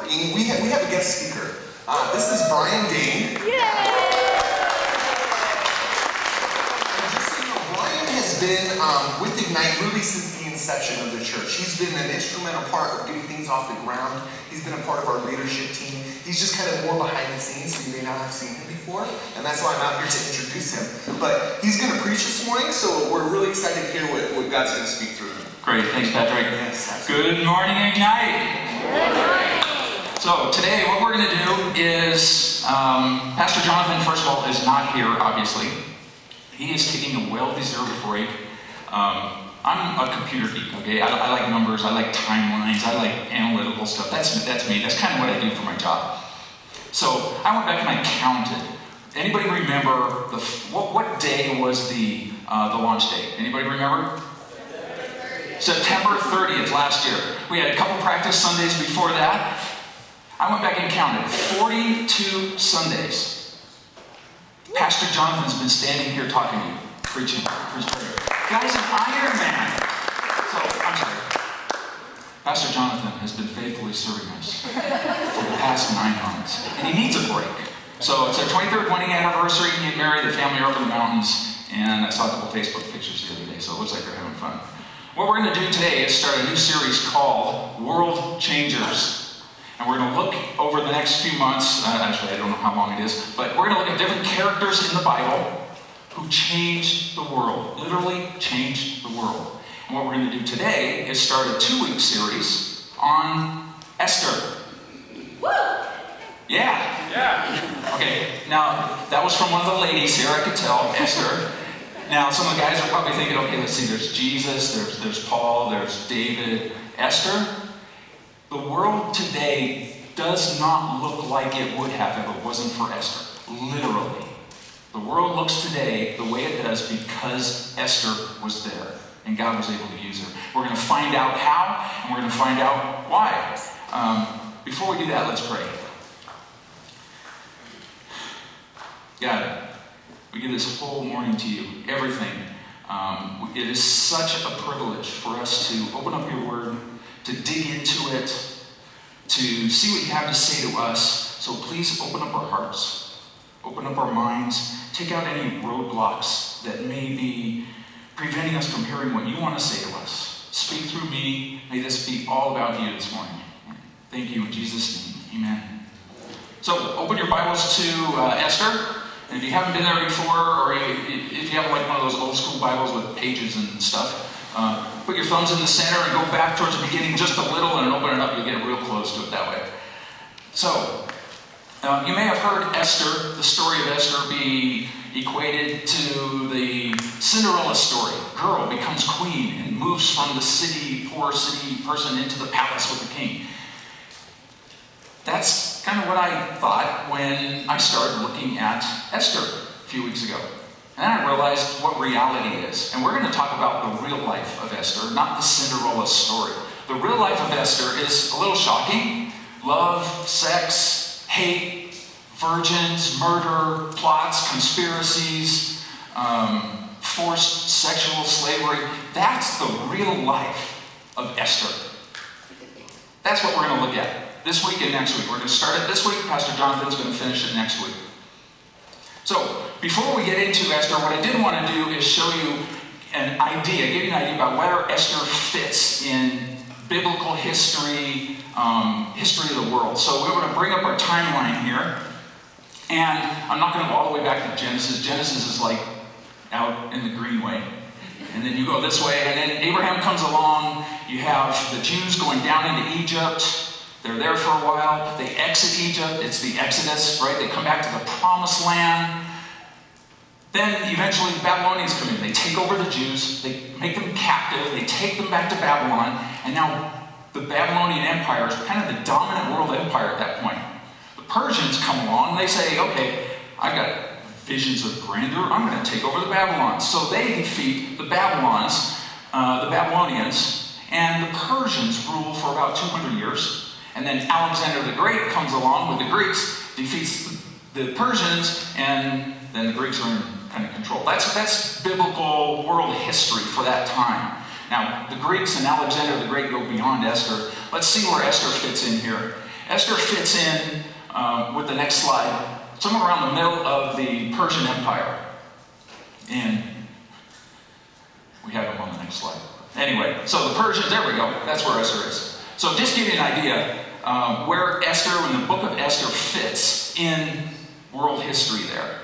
we have a guest speaker. This is Brian Dane. And just so you know, Brian has been with Ignite really since the inception of the church. He's been an instrumental part of getting things off the ground. He's been a part of our leadership team. He's just kind of more behind the scenes, so you may not have seen him before, and that's why I'm out here to introduce him. But he's going to preach this morning, so we're really excited to hear what God's going to speak through him. Great, thanks Patrick. Yes, absolutely. Good morning, Ignite. Good morning. So today what we're going to do is, Pastor Jonathan, first of all, is not here, obviously. He is taking a well-deserved break. I'm a computer geek, okay? I like numbers, I like timelines, I like analytical stuff. That's me. That's kind of what I do for my job. So I went back and I counted. Anybody remember what day was the launch date? Anybody remember? September 30th last year. We had a couple practice Sundays before that. I went back and counted 42 Sundays. Pastor Jonathan's been standing here talking to you, preaching. Guy's an Iron Man. So, I'm sorry. Pastor Jonathan has been faithfully serving us for the past 9 months. And he needs a break. So it's our 23rd wedding anniversary, getting married, the family are up in the mountains, and I saw a couple Facebook pictures the other day, so it looks like they're having fun. What we're going to do today is start a new series called World Changers. And we're going to look over the next few months, actually I don't know how long it is, but we're going to look at different characters in the Bible who changed the world, literally changed the world. And what we're going to do today is start a 2-week series on Esther. Woo! Yeah. Okay, now that was from one of the ladies here, I could tell, Esther. Now some of the guys are probably thinking, okay, let's see, there's Jesus, there's Paul, there's David, Esther. The world today does not look like it would have if it wasn't for Esther, literally. The world looks today the way it does because Esther was there and God was able to use her. We're going to find out how, and we're going to find out why. Before we do that, let's pray. God, we give this whole morning to you, everything. It is such a privilege for us to open up your word, to dig into it, to see what you have to say to us. So please open up our hearts, open up our minds, take out any roadblocks that may be preventing us from hearing what you want to say to us. Speak through me. May this be all about you this morning. Thank you in Jesus' name. Amen. So open your Bibles to Esther. And if you haven't been there before, or if you have like one of those old school Bibles with pages and stuff, put your thumbs in the center and go back towards the beginning just a little and open it up. You'll get real close to it that way. So, you may have heard Esther, the story of Esther, be equated to the Cinderella story. Girl becomes queen and moves from the poor city person into the palace with the king. That's kind of what I thought when I started looking at Esther a few weeks ago. And then I realized what reality is. And we're going to talk about the real life of Esther, not the Cinderella story. The real life of Esther is a little shocking. Love, sex, hate, virgins, murder, plots, conspiracies, forced sexual slavery. That's the real life of Esther. That's what we're going to look at this week and next week. We're going to start it this week. Pastor Jonathan's going to finish it next week. So, before we get into Esther, what I did want to do is show you an idea, give you an idea about where Esther fits in biblical history, history of the world. So we're going to bring up our timeline here. And I'm not going to go all the way back to Genesis. Genesis is like out in the greenway. And then you go this way, and then Abraham comes along. You have the Jews going down into Egypt. They're there for a while. They exit Egypt. It's the Exodus, right? They come back to the Promised Land. Then eventually the Babylonians come in. They take over the Jews. They make them captive. They take them back to Babylon. And now the Babylonian Empire is kind of the dominant world empire at that point. The Persians come along and they say, okay, I've got visions of grandeur. I'm going to take over the Babylons. So they defeat the Babylonians, and the Persians rule for about 200 years. And then Alexander the Great comes along with the Greeks, defeats the Persians, and then the Greeks are in kind of control. That's biblical world history for that time. Now, the Greeks and Alexander the Great go beyond Esther. Let's see where Esther fits in here. Esther fits in with the next slide, somewhere around the middle of the Persian Empire. And we have them on the next slide. Anyway, so the Persians, there we go. That's where Esther is. So just to give you an idea where Esther, when the book of Esther fits in world history there.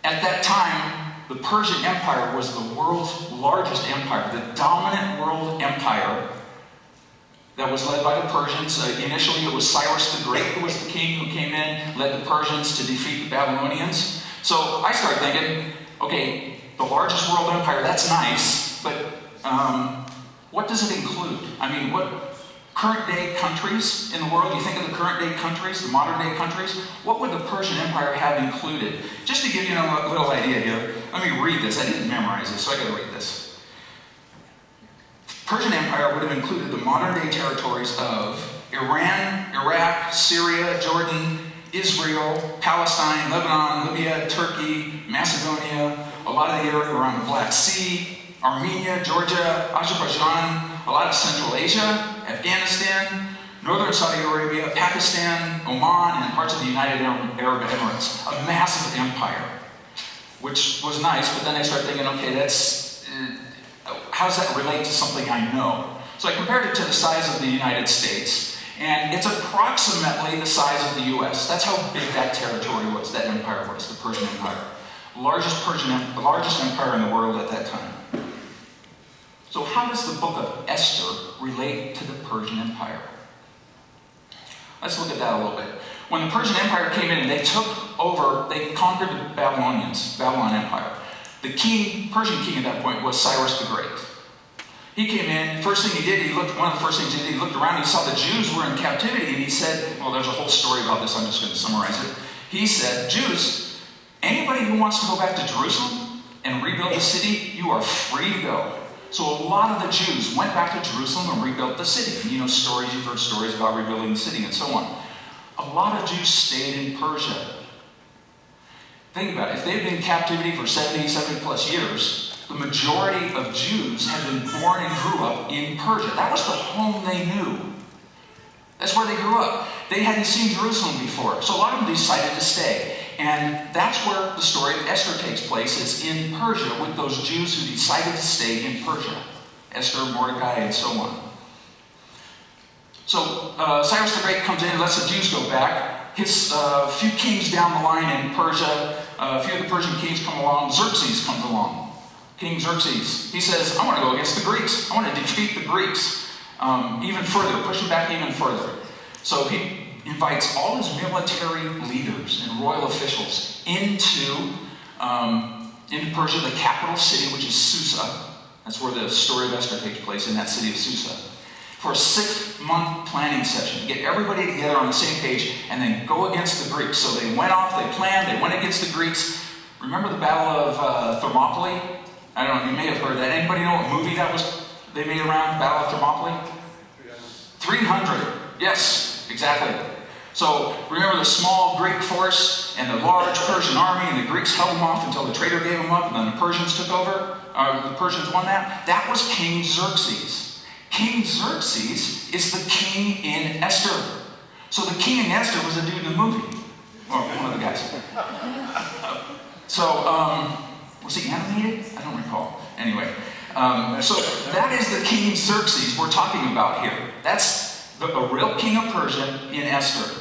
At that time, the Persian Empire was the world's largest empire, the dominant world empire that was led by the Persians. Initially, it was Cyrus the Great who was the king who came in, led the Persians to defeat the Babylonians. So I started thinking, okay, the largest world empire, that's nice, but what does it include? I mean, what current day countries in the world, you think of the current day countries, the modern day countries, what would the Persian Empire have included? Just to give you a little idea here, let me read this. I didn't memorize this, so I gotta read this. Persian Empire would have included the modern day territories of Iran, Iraq, Syria, Jordan, Israel, Palestine, Lebanon, Libya, Turkey, Macedonia, a lot of the area around the Black Sea, Armenia, Georgia, Azerbaijan, a lot of Central Asia, Afghanistan, Northern Saudi Arabia, Pakistan, Oman, and parts of the United Arab Emirates. A massive empire, which was nice, but then I started thinking, okay, how does that relate to something I know? So I compared it to the size of the United States, and it's approximately the size of the US. That's how big that territory was, that empire was, the Persian Empire. The largest empire in the world at that time. So how does the book of Esther relate to the Persian Empire? Let's look at that a little bit. When the Persian Empire came in, they conquered the Babylon Empire. The Persian king at that point was Cyrus the Great. He came in, one of the first things he did, he looked around, he saw the Jews were in captivity, and he said, well, there's a whole story about this, I'm just going to summarize it. He said, Jews, anybody who wants to go back to Jerusalem and rebuild the city, you are free to go. So a lot of the Jews went back to Jerusalem and rebuilt the city. And you've heard stories about rebuilding the city and so on. A lot of Jews stayed in Persia. Think about it. If they've been in captivity for 70 plus years, the majority of Jews had been born and grew up in Persia. That was the home they knew. That's where they grew up. They hadn't seen Jerusalem before. So a lot of them decided to stay. And that's where the story of Esther takes place, is in Persia, with those Jews who decided to stay in Persia. Esther, Mordecai, and so on. So Cyrus the Great comes in and lets the Jews go back. His few kings down the line in Persia, a few of the Persian kings come along. Xerxes comes along. King Xerxes. He says, I want to go against the Greeks. I want to defeat the Greeks even further, push them back even further. So he invites all his military leaders and royal officials into Persia, the capital city, which is Susa. That's where the story of Esther takes place, in that city of Susa. For a 6-month planning session, to get everybody together on the same page and then go against the Greeks. So they went off, they planned, they went against the Greeks. Remember the Battle of Thermopylae? I don't know, you may have heard that. Anybody know what movie that was they made around Battle of Thermopylae? 300. Yes, exactly. So remember the small Greek force and the large Persian army, and the Greeks held them off until the traitor gave them up, and then the Persians took over. The Persians won that. That was King Xerxes. King Xerxes is the king in Esther. So the king in Esther was the dude in the movie, or one of the guys. Was he animated? I don't recall. Anyway, so that is the King Xerxes we're talking about here. That's a real king of Persia in Esther.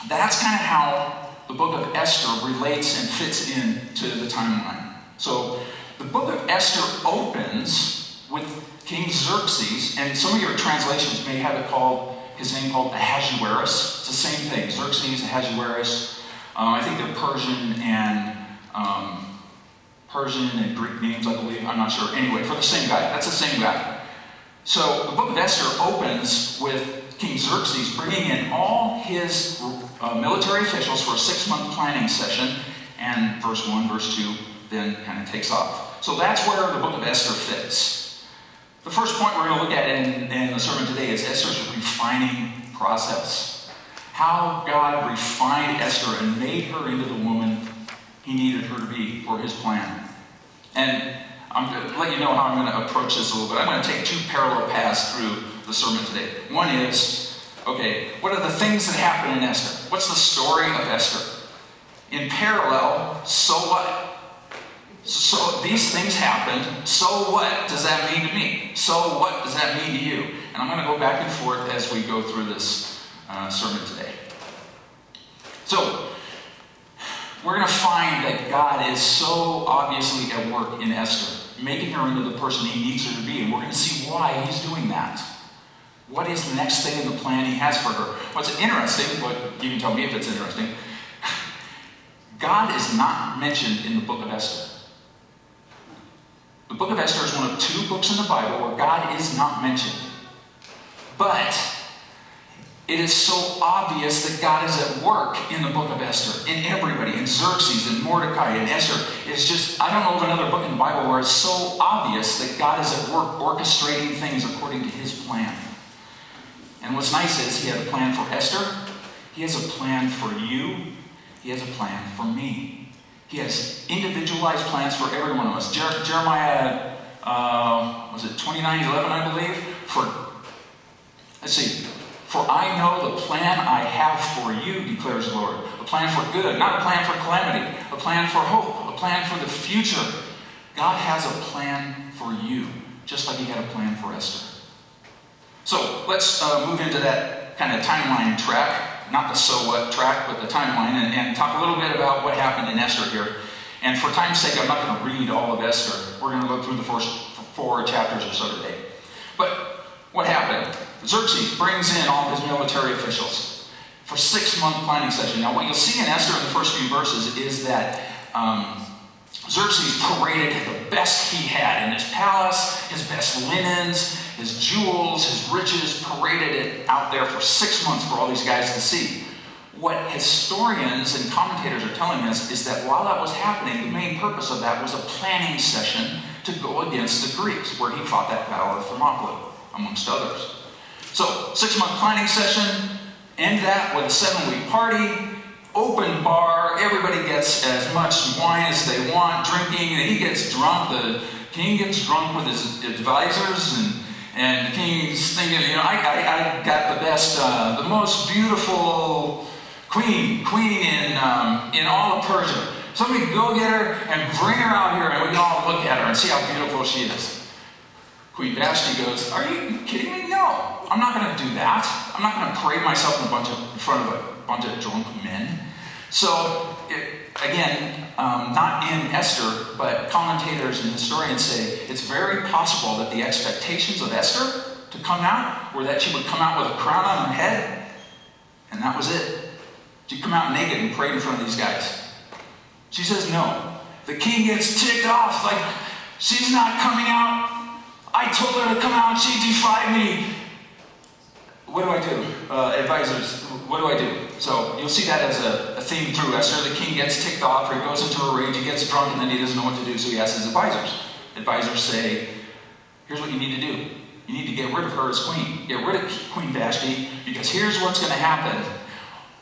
That's kind of how the book of Esther relates and fits into the timeline. So the book of Esther opens with King Xerxes, and some of your translations may have his name called Ahasuerus. It's the same thing, Xerxes, Ahasuerus. I think they're Persian and Greek names, I believe. I'm not sure. Anyway, for the same guy. That's the same guy. So the book of Esther opens with King Xerxes bringing in all his military officials for a 6-month planning session, and verse 1, verse 2 then kind of takes off. So that's where the book of Esther fits. The first point we're going to look at in the sermon today is Esther's refining process. How God refined Esther and made her into the woman he needed her to be for his plan. And I'm going to let you know how I'm going to approach this a little bit. I'm going to take 2 parallel paths through the sermon today. One is, okay, what are the things that happen in Esther? What's the story of Esther? In parallel, so what? So these things happened, so what does that mean to me? So what does that mean to you? And I'm going to go back and forth as we go through this sermon today. So, we're going to find that God is so obviously at work in Esther, making her into the person he needs her to be, and we're going to see why he's doing that. What is the next thing in the plan he has for her? What's interesting, but you can tell me if it's interesting, God is not mentioned in the book of Esther. The book of Esther is one of 2 books in the Bible where God is not mentioned. But it is so obvious that God is at work in the book of Esther, in everybody, in Xerxes, in Mordecai, in Esther. It's just, I don't know of another book in the Bible where it's so obvious that God is at work orchestrating things according to his plan. And what's nice is he had a plan for Esther, he has a plan for you, he has a plan for me. He has individualized plans for every one of us. Jeremiah, was it 29:11, I believe? For I know the plan I have for you, declares the Lord. A plan for good, not a plan for calamity. A plan for hope, a plan for the future. God has a plan for you, just like he had a plan for Esther. So let's move into that kind of timeline track. Not the so what track, but the timeline, and talk a little bit about what happened in Esther here. And for time's sake, I'm not going to read all of Esther. We're going to look through the first 4 chapters or so today. But what happened? Xerxes brings in all his military officials for 6-month planning session. Now, what you'll see in Esther in the first few verses is that Xerxes paraded the best he had in his palace, his best linens, his jewels, his riches, paraded it out there for 6 months for all these guys to see. What historians and commentators are telling us is that while that was happening, the main purpose of that was a planning session to go against the Greeks, where he fought that battle of Thermopylae, amongst others. So, 6-month planning session, end that with a 7-week party, open bar, everybody gets as much wine as they want, drinking, and he gets drunk, the king gets drunk with his advisors, and the king's thinking, I got the best, the most beautiful queen in all of Persia. Somebody go get her and bring her out here, and we can all look at her and see how beautiful she is. Queen Vashti goes, are you kidding me? No, I'm not going to do that. I'm not going to parade myself in front of a bunch of drunk men. So, again, not in Esther, but commentators and historians say it's very possible that the expectations of Esther to come out were that she would come out with a crown on her head, and that was it. She'd come out naked and parade in front of these guys. She says no. The king gets ticked off, like, she's not coming out. I told her to come out, she defied me. What do I do? Advisors, what do I do? So you'll see that as a theme through Esther. The king gets ticked off, or he goes into a rage, he gets drunk, and then he doesn't know what to do, so he asks his advisors. Advisors say, here's what you need to do. You need to get rid of her as queen. Get rid of Queen Vashti, because here's what's going to happen.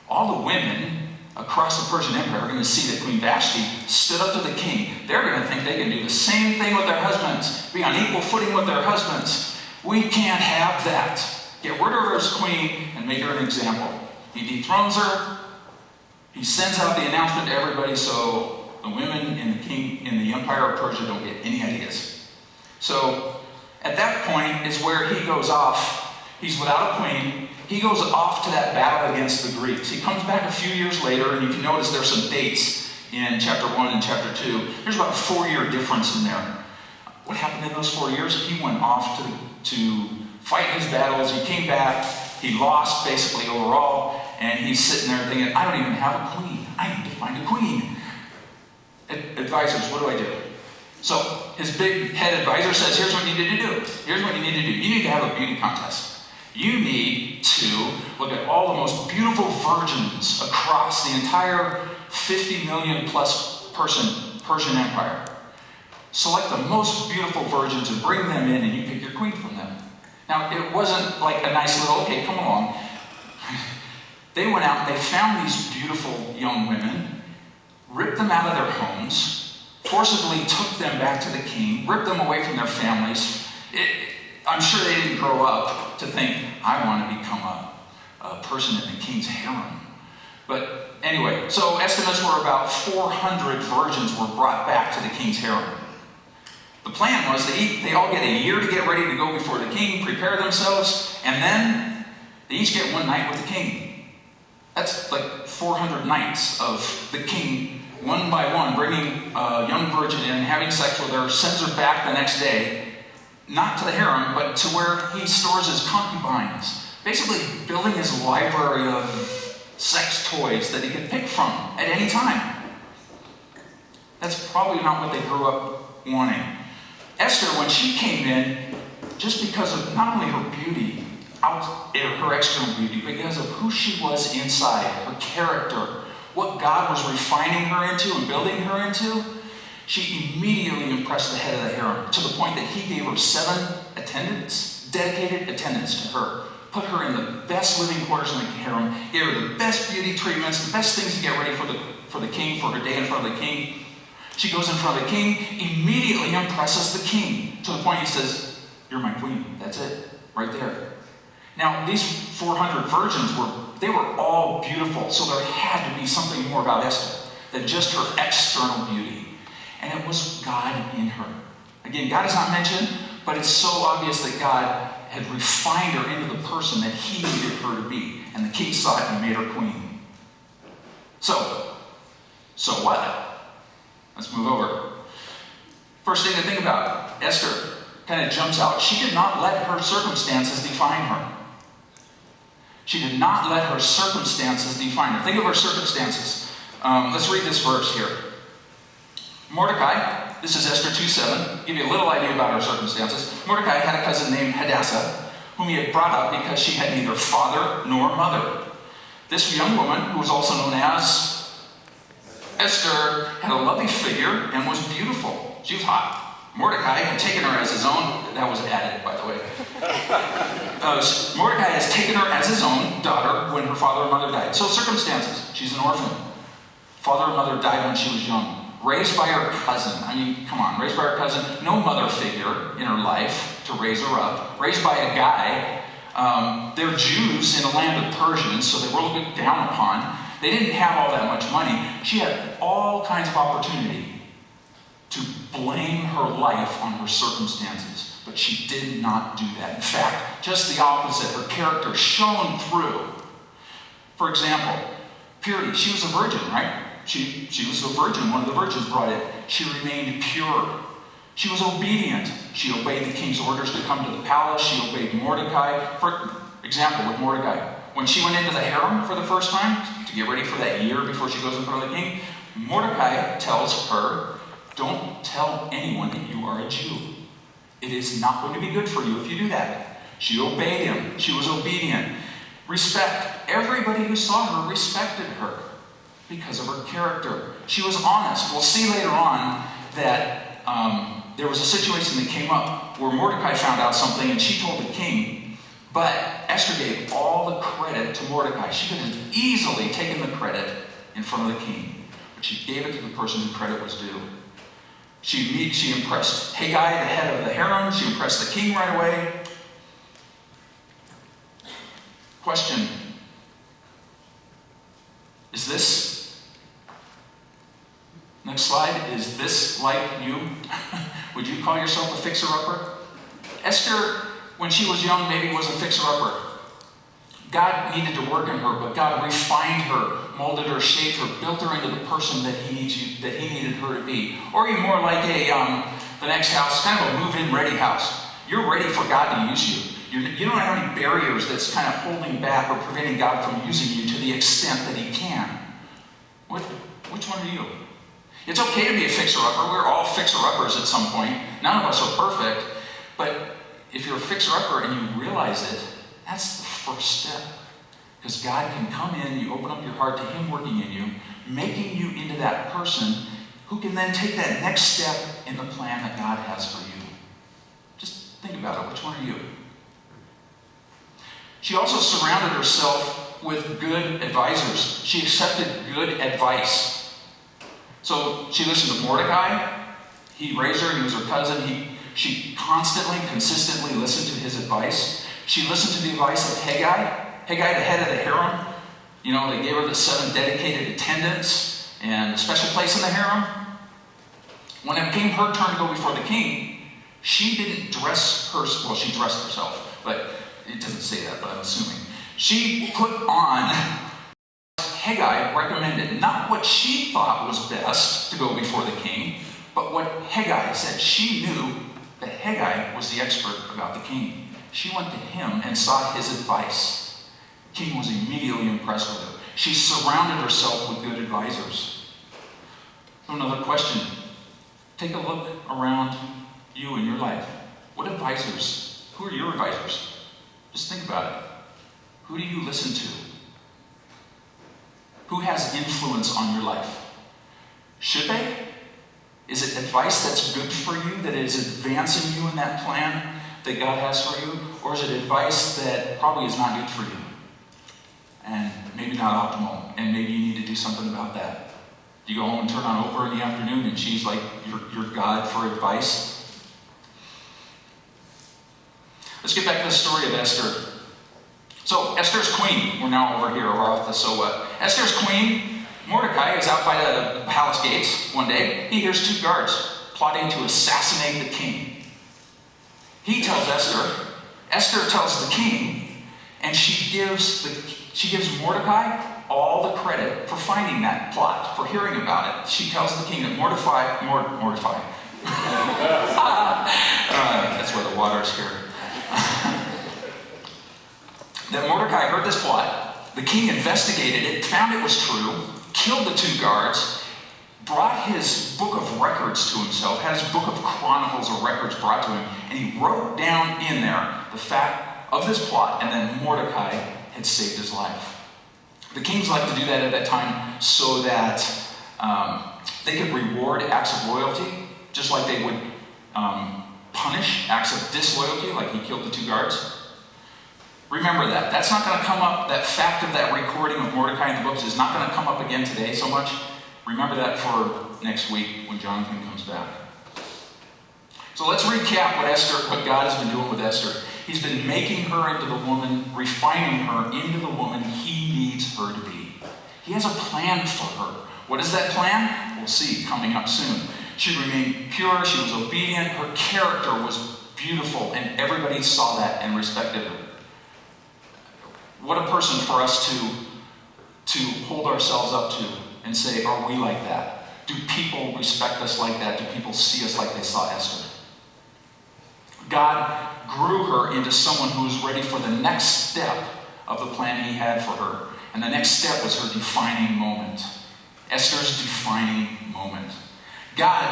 All the women across the Persian Empire are going to see that Queen Vashti stood up to the king. They're going to think they can do the same thing with their husbands, be on equal footing with their husbands. We can't have that. Get rid of her as queen and make her an example. He dethrones her. He sends out the announcement to everybody so the women and the king in the empire of Persia don't get any ideas. So at that point is where he goes off. He's without a queen. He goes off to that battle against the Greeks. He comes back a few years later, and if you notice there's some dates in chapter 1 and chapter 2. There's about a 4-year difference in there. What happened in those 4 years? He went off to fight his battles. He came back. He lost basically overall, and he's sitting there thinking, I don't even have a queen. I need to find a queen. Advisors, what do I do? So his big head advisor says, here's what you need to do. Here's what you need to do. You need to have a beauty contest. You need to look at all the most beautiful virgins across the entire 50 million plus Persian Empire. Select the most beautiful virgins and bring them in, and you pick your queen from them. Now, it wasn't like a nice little, okay, come along. They went out and they found these beautiful young women, ripped them out of their homes, forcibly took them back to the king, ripped them away from their families. I'm sure they didn't grow up to think, I want to become a person in the king's harem. But anyway, so estimates were about 400 virgins were brought back to the king's harem. The plan was they all get a year to get ready to go before the king, prepare themselves, and then they each get one night with the king. That's like 400 nights of the king, one by one, bringing a young virgin in, having sex with her, sends her back the next day, not to the harem, but to where he stores his concubines. Basically building his library of sex toys that he could pick from at any time. That's probably not what they grew up wanting. Esther, when she came in, just because of not only her beauty, her external beauty, but because of who she was inside, her character, what God was refining her into and building her into, she immediately impressed the head of the harem to the point that he gave her 7 attendants, dedicated attendants to her, put her in the best living quarters in the harem, gave her the best beauty treatments, the best things to get ready for the king, for her day in front of the king. She goes in front of the king, immediately impresses the king, to the point he says, "You're my queen." That's it, right there. Now, these 400 virgins they were all beautiful, so there had to be something more about Esther than just her external beauty. And it was God in her. Again, God is not mentioned, but it's so obvious that God had refined her into the person that he needed her to be. And the king saw it and made her queen. So what? Let's move over. First thing to think about, Esther kind of jumps out. She did not let her circumstances define her. She did not let her circumstances define her. Think of her circumstances. Let's read this verse here. Mordecai, this is Esther 2:7, give you a little idea about her circumstances. Mordecai had a cousin named Hadassah, whom he had brought up because she had neither father nor mother. This young woman, who was also known as Esther, had a lovely figure and was beautiful. She was hot. Mordecai had taken her as his own. That was added, by the way. Mordecai has taken her as his own daughter when her father and mother died. So circumstances. She's an orphan. Father and mother died when she was young. Raised by her cousin. I mean, come on. Raised by her cousin. No mother figure in her life to raise her up. Raised by a guy. They're Jews in the land of Persian, so they were looked down upon. They didn't have all that much money. She had all kinds of opportunity to blame her life on her circumstances, but she did not do that. In fact, just the opposite. Her character shone through. For example, purity. She was a virgin, right? She was a virgin. One of the virgins brought it. She remained pure. She was obedient. She obeyed the king's orders to come to the palace. She obeyed Mordecai. For example, with Mordecai, when she went into the harem for the first time to get ready for that year before she goes in front of the king, Mordecai tells her, "Don't tell anyone that you are a Jew. It is not going to be good for you if you do that." She obeyed him. She was obedient. Respect. Everybody who saw her respected her because of her character. She was honest. We'll see later on that there was a situation that came up where Mordecai found out something and she told the king, but Esther gave all the credit to Mordecai. She could have easily taken the credit in front of the king, but she gave it to the person whose credit was due. She impressed Haggai, the head of the harem. She impressed the king right away. Question. Is this, next slide, is this like you? Would you call yourself a fixer-upper? Esther, when she was young, maybe was a fixer-upper. God needed to work in her, but God refined her, molded her, shaped her, built her into the person that He needed her to be. Or even more like the next house, kind of a move-in ready house. You're ready for God to use you. You don't have any barriers that's kind of holding back or preventing God from using you to the extent that He can. Which one are you? It's okay to be a fixer-upper. We're all fixer-uppers at some point. None of us are perfect. But if you're a fixer-upper and you realize it, that's the first step. Because God can come in, you open up your heart to Him working in you, making you into that person who can then take that next step in the plan that God has for you. Just think about it. Which one are you? She also surrounded herself with good advisors. She accepted good advice. So she listened to Mordecai. He raised her. He was her cousin. She constantly, consistently listened to advice. She listened to the advice of Haggai. Haggai, the head of the harem. They gave her the 7 dedicated attendants and a special place in the harem. When it came her turn to go before the king, she didn't dress herself. Well, she dressed herself, but it doesn't say that, but I'm assuming. She put on Haggai recommended, not what she thought was best to go before the king, but what Haggai said. She knew that Haggai was the expert about the king. She went to him and sought his advice. The king was immediately impressed with her. She surrounded herself with good advisors. So another question. Take a look around you in your life. What advisors? Who are your advisors? Just think about it. Who do you listen to? Who has influence on your life? Should they? Is it advice that's good for you, that is advancing you in that plan that God has for you? Or is it advice that probably is not good for you? And maybe not optimal, and maybe you need to do something about that. Do you go home and turn on Oprah in the afternoon and she's like your God for advice? Let's get back to the story of Esther. So, Esther's queen. We're now over here. We're off the so what. Esther's queen, Mordecai, is out by the palace gates one day. He hears 2 guards plotting to assassinate the king. He tells Esther. Esther tells the king, and she gives Mordecai all the credit for finding that plot, for hearing about it. She tells the king that Mordecai. That's where the water is here. That Mordecai heard this plot. The king investigated it, found it was true, killed the 2 guards, brought his book of records to himself, had his book of chronicles or records brought to him, and he wrote down in there the fact of this plot, and then Mordecai had saved his life. The kings liked to do that at that time so that they could reward acts of loyalty, just like they would punish acts of disloyalty, like he killed the 2 guards. Remember that. That's not going to come up, that fact of that recording of Mordecai in the books is not going to come up again today so much. Remember that for next week when Jonathan comes back. So let's recap what God has been doing with Esther. He's been making her into the woman, refining her into the woman he needs her to be. He has a plan for her. What is that plan? We'll see coming up soon. She remained pure, she was obedient, her character was beautiful, and everybody saw that and respected her. What a person for us to hold ourselves up to and say, are we like that? Do people respect us like that? Do people see us like they saw Esther? God grew her into someone who was ready for the next step of the plan he had for her. And the next step was her defining moment. Esther's defining moment. God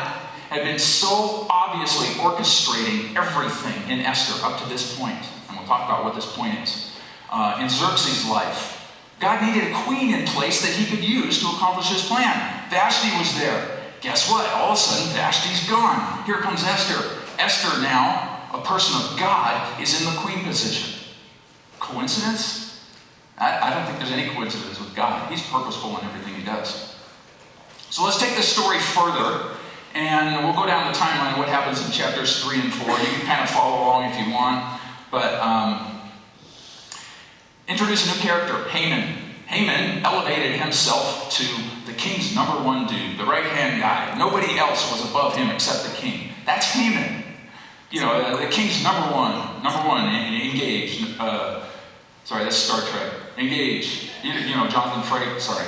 had been so obviously orchestrating everything in Esther up to this point. And we'll talk about what this point is. In Xerxes' life, God needed a queen in place that he could use to accomplish his plan. Vashti was there. Guess what? All of a sudden, Vashti's gone. Here comes Esther. Esther now, a person of God, is in the queen position. Coincidence? I don't think there's any coincidence with God. He's purposeful in everything he does. So let's take this story further, and we'll go down the timeline of what happens in chapters 3 and 4. You can kind of follow along if you want, but introduce a new character, Haman. Haman elevated himself to the king's #1 dude, the right-hand guy. Nobody else was above him except the king. That's Haman. The king's number one, engage. Sorry, that's Star Trek. Engage. Jonathan Frakes, sorry.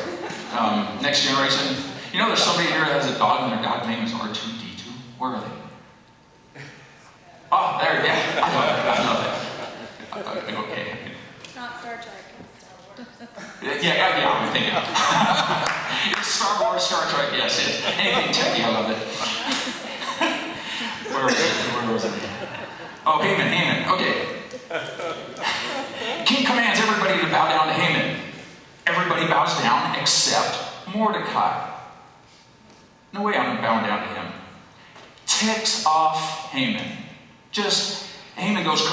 Next Generation. There's somebody here that has a dog and their dog name is R2-D2. Where are they? Oh, there, yeah. I know that. Okay. Not Star Trek, it's Star Wars. Yeah, I'm thinking. It's Star Wars, Star Trek, yes. Anything techie, I love it. Where was it? Oh, Haman, okay. King commands everybody to bow down to Haman. Everybody bows down except Mordecai. No way I'm bowing down to him. Ticks off Haman. Haman goes crazy.